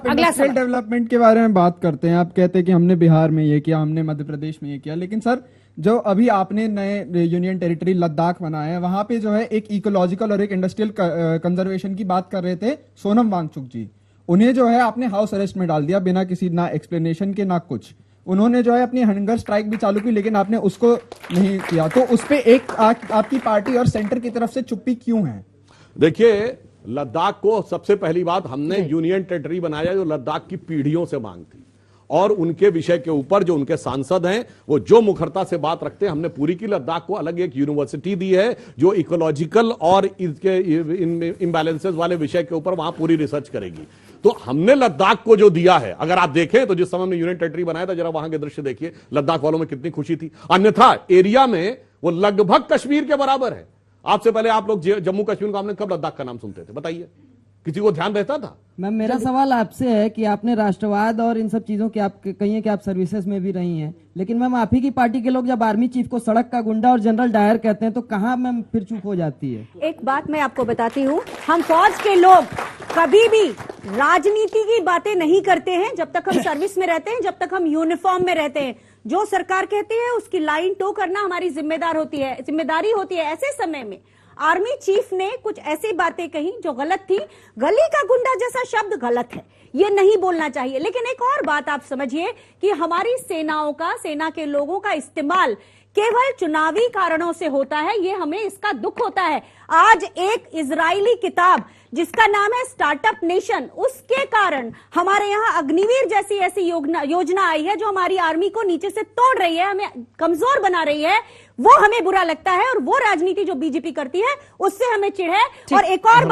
Industrial development के बारे में बात करते हैं। आप कहते हैं कि हमने बिहार में ये किया, हमने मध्य प्रदेश में ये किया, लेकिन सर जो अभी आपने नए यूनियन टेरिटरी लद्दाख बनाया है, वहां पे जो है एक इकोलॉजिकल और एक इंडस्ट्रियल कंजर्वेशन की बात कर रहे थे सोनम वांगचुक जी। उन्हें जो है आपने हाउस अरेस्ट में डाल दिया बिना किसी ना एक्सप्लेनेशन के ना कुछ। उन्होंने जो है अपनी हंगर स्ट्राइक भी चालू की, लेकिन आपने उसको नहीं किया। तो उस पे एक आपकी पार्टी और सेंटर की तरफ से चुप्पी क्यों है? देखिए, लद्दाख को सबसे पहली बात हमने यूनियन टेरिटरी बनाया जो लद्दाख की पीढ़ियों से मांग थी, और उनके विषय के ऊपर जो उनके सांसद हैं वो जो मुखरता से बात रखते हैं हमने पूरी की। लद्दाख को अलग एक यूनिवर्सिटी दी है जो इकोलॉजिकल और इसके इम्बैलेंसेस वाले विषय के ऊपर वहां पूरी रिसर्च करेगी। तो हमने लद्दाख को जो दिया है, अगर आप देखें तो जिस समय हमने यूनियन टेरिटरी बनाया था, जरा वहां के दृश्य देखिए, लद्दाख वालों में कितनी खुशी थी। अन्यथा एरिया में वो लगभग कश्मीर के बराबर है। आपसे पहले आप लोग जम्मू कश्मीर को, आपने कब लद्दाख का नाम सुनते थे? बताइए, किसी को ध्यान रहता था? मैम, मेरा सवाल आपसे है कि आपने राष्ट्रवाद और इन सब चीजों के आप कहिए कि आप सर्विसेज में भी रही हैं, लेकिन मैम आप ही की पार्टी के लोग जब आर्मी चीफ को सड़क का गुंडा और जनरल डायर कहते हैं तो कहाँ मैम फिर चूक हो जाती है? एक बात मैं आपको बताती हूँ, हम फौज के लोग कभी भी राजनीति की बातें नहीं करते हैं जब तक हम सर्विस में रहते हैं, जब तक हम यूनिफॉर्म में रहते हैं। जो सरकार कहती है उसकी लाइन टो करना हमारी जिम्मेदारी होती है। ऐसे समय में आर्मी चीफ ने कुछ ऐसी बातें कही जो गलत थी। गली का गुंडा जैसा शब्द गलत है, ये नहीं बोलना चाहिए। लेकिन एक और बात आप समझिए कि हमारी सेना के लोगों का इस्तेमाल केवल चुनावी कारणों से होता है, ये हमें इसका दुख होता है। आज एक इजरायली किताब जिसका नाम है स्टार्टअप नेशन, उसके कारण हमारे यहाँ अग्निवीर जैसी ऐसी योजना आई है जो हमारी आर्मी को नीचे से तोड़ रही है, हमें कमजोर बना रही है। वो हमें बुरा लगता है, और वो राजनीति जो बीजेपी करती है उससे हमें चिढ़ है। और एक और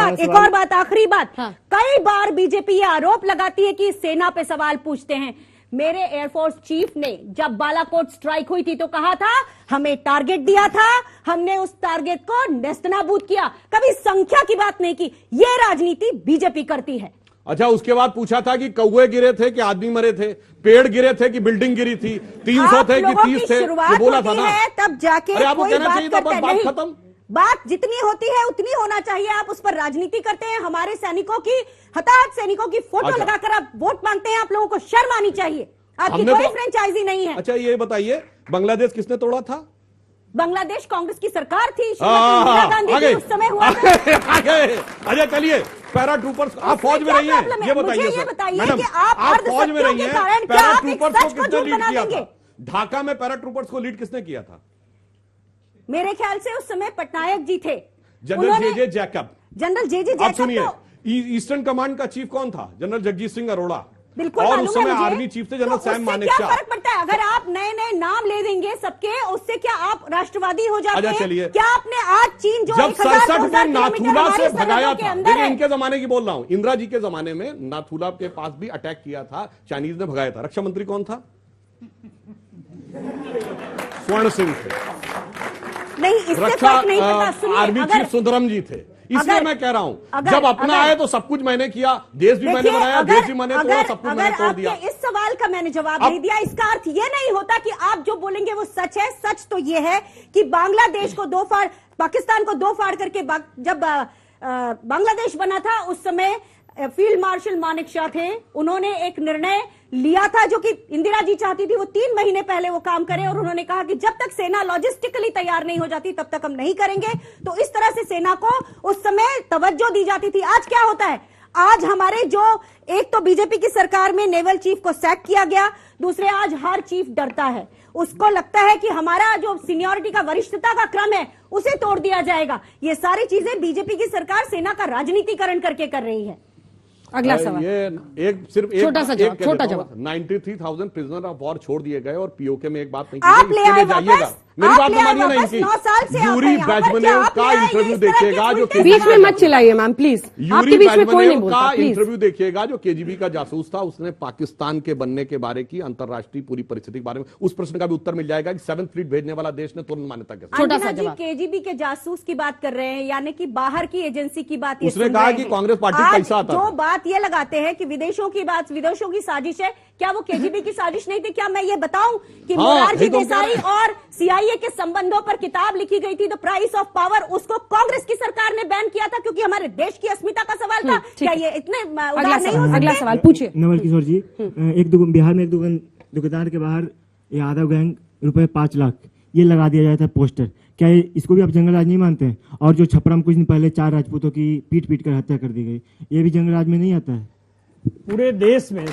बात, आखिरी बात, कई बार बीजेपी ये आरोप लगाती है कि सेना पे सवाल पूछते हैं। मेरे एयरफोर्स चीफ ने जब बालाकोट स्ट्राइक हुई थी तो कहा था हमें टारगेट दिया था, हमने उस टारगेट को नेस्तनाबूद किया, कभी संख्या की बात नहीं की। ये राजनीति बीजेपी करती है। अच्छा, उसके बाद पूछा था कि कौवे गिरे थे कि आदमी मरे थे, पेड़ गिरे थे कि बिल्डिंग गिरी थी, 300 थे कि 30 थे, ये बोला था ना। तब जाके कोई बात खत्म। बात जितनी होती है उतनी होना चाहिए। आप उस पर राजनीति करते हैं। हमारे सैनिकों की, हताहत सैनिकों की फोटो लगाकर आप वोट मांगते हैं। आप लोगों को शर्म आनी चाहिए। आपकी कोई फ्रेंचाइजी नहीं है। अच्छा, ये बताइए, बांग्लादेश किसने तोड़ा था? बांग्लादेश कांग्रेस की सरकार थी, इंदिरा गांधी की उस समय हुआ था। अच्छा, चलिए, पैरा ट्रूपर्स, आप फौज में रही हैं, ये बताइए मैडम, आप फौज में रही हैं, पैरा ट्रूपर्स को किसने लीड किया था? ढाका में पैरा ट्रूपर्स को लीड किसने किया था? मेरे ख्याल से उस समय पटनायक जी थे, general JJ. Jacob. General JJ. Jacob. आप सुनिए, ईस्टर्न कमांड का चीफ कौन था? जनरल जगजीत सिंह अरोड़ा। बिल्कुल, और उस समय आर्मी चीफ थे जनरल सैम मानेकशॉ। क्या फर्क पड़ता है अगर आप नए नए नाम ले देंगे सबके, उससे क्या आप राष्ट्रवादी हो जाते हैं? चलिए, क्या आपने आज चीन जो जब 67 में नाथुला से भगाया था, देखिए इनके जमाने की बोल रहा हूं, इंदिरा जी के जमाने में नाथुला के पास भी अटैक किया था, चाइनीज ने भगाया था। रक्षा मंत्री कौन था? स्वर्ण सिंह थे। नहीं, इससे फर्क नहीं पड़ता। सुनिए, आर्मी चीफ सुंदरम जी थे। इसलिए मैं कह रहा हूं, जब अपना आए तो सब कुछ मैंने किया, देश भी मैंने बनाया, देश भी मैंने तोड़ा, सब कुछ मैंने तोड़ दिया। इस सवाल का मैंने जवाब नहीं दिया। इसका अर्थ ये नहीं होता कि आप जो बोलेंगे वो सच है। सच तो ये है कि बांग्लादेश को पाकिस्तान को दो फाड़ करके जब बांग्लादेश बना था उस समय फील्ड मार्शल मानेकशॉ थे। उन्होंने एक निर्णय लिया था जो कि इंदिरा जी चाहती थी वो 3 महीने पहले वो काम करे, और उन्होंने कहा कि जब तक सेना लॉजिस्टिकली तैयार नहीं हो जाती तब तक हम नहीं करेंगे। तो इस तरह से सेना को उस समय तवज्जो दी जाती थी। आज क्या होता है? आज हमारे जो एक तो बीजेपी की सरकार में नेवल चीफ को सैक किया गया, दूसरे आज हर चीफ डरता है। उसको लगता है कि हमारा जो सीनियरिटी का, वरिष्ठता का क्रम है उसे तोड़ दिया जाएगा। ये सारी चीजें बीजेपी की सरकार सेना का राजनीतिकरण करके कर रही है। अगला सवाल, ये सिर्फ छोटा जवाब। 93,000 प्रिजनर ऑफ वॉर छोड़ दिए गए, और पीओके में एक बात नहीं आप ले आए वापस, मेरी बात मानिए ना इनकी। यूरी बैजमनेव का इंटरव्यू देखिएगा जो बीच में मत चिल्लाइए मैम प्लीज, आपके बीच में कोई नहीं बोलता का प्लीज। इंटरव्यू देखिएगा जो केजीबी का जासूस था, उसने पाकिस्तान के बनने के बारे की, अंतरराष्ट्रीय पूरी परिस्थिति के बारे में, उस प्रश्न का भी उत्तर मिल जाएगा कि 7th फ्लीट भेजने वाला देश ने तुरंत मान्यता कैसे। छोटा सा जवाब। केजीबी के जासूस की बात कर रहे हैं, यानी कि बाहर की एजेंसी की बात। उसने कहा कि कांग्रेस पार्टी पैसा आता। जो बात हाथ ये लगाते हैं कि विदेशों की साजिश है, क्या वो केजीबी की साजिश नहीं थी? क्या मैं ये बताऊं कि मोरारजी देसाई और सीआईए के संबंधों पर किताब लिखी गई थी, द प्राइस ऑफ पावर, उसको कांग्रेस की सरकार ने बैन किया था क्योंकि हमारे देश की अस्मिता का सवाल था। क्या ये इतने उदार नहीं हो सकते? अगला सवाल पूछिए। नवल किशोर जी, बिहार में एक दुकानदार के बाहर यादव गैंग रुपए 5 लाख ये लगा दिया जाता है पोस्टर, क्या इसको भी आप जंगल राज नहीं मानते हैं? और जो छपरा में कुछ दिन पहले 4 राजपूतों की पीट कर हत्या कर दी गई, ये भी जंगल राज में नहीं आता है? पूरे देश में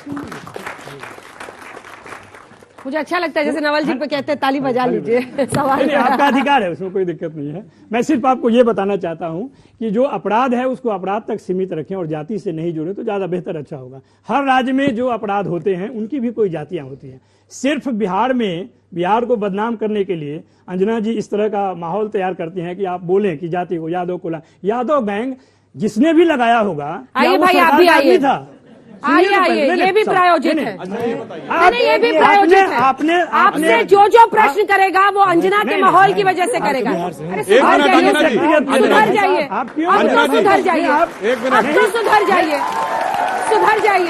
मुझे अच्छा लगता है जैसे नवल जी पे कहते हैं ताली बजा लीजिए। सवाल नहीं, आपका अधिकार है, उसमें कोई दिक्कत नहीं है। मैं सिर्फ आपको ये बताना चाहता हूं कि जो अपराध है उसको अपराध तक सीमित रखें और जाति से नहीं जुड़े तो ज्यादा बेहतर अच्छा होगा। हर राज्य में जो अपराध होते हैं उनकी भी कोई जातियां होती हैं। सिर्फ बिहार को बदनाम करने के लिए अंजना जी इस तरह का माहौल तैयार करती हैं कि आप बोलें कि जाति को यादव गैंग जिसने भी लगाया होगा, आइए भाई, आप भी आइए। आइए, ये भी प्रायोजित है। नहीं, ये भी प्रायोजित है। आपसे जो प्रश्न करेगा वो अंजना के माहौल की वजह से करेगा। अरे सुधर जाइए, सुधर जाइए, सुधर जाइए, सुधर जाइए।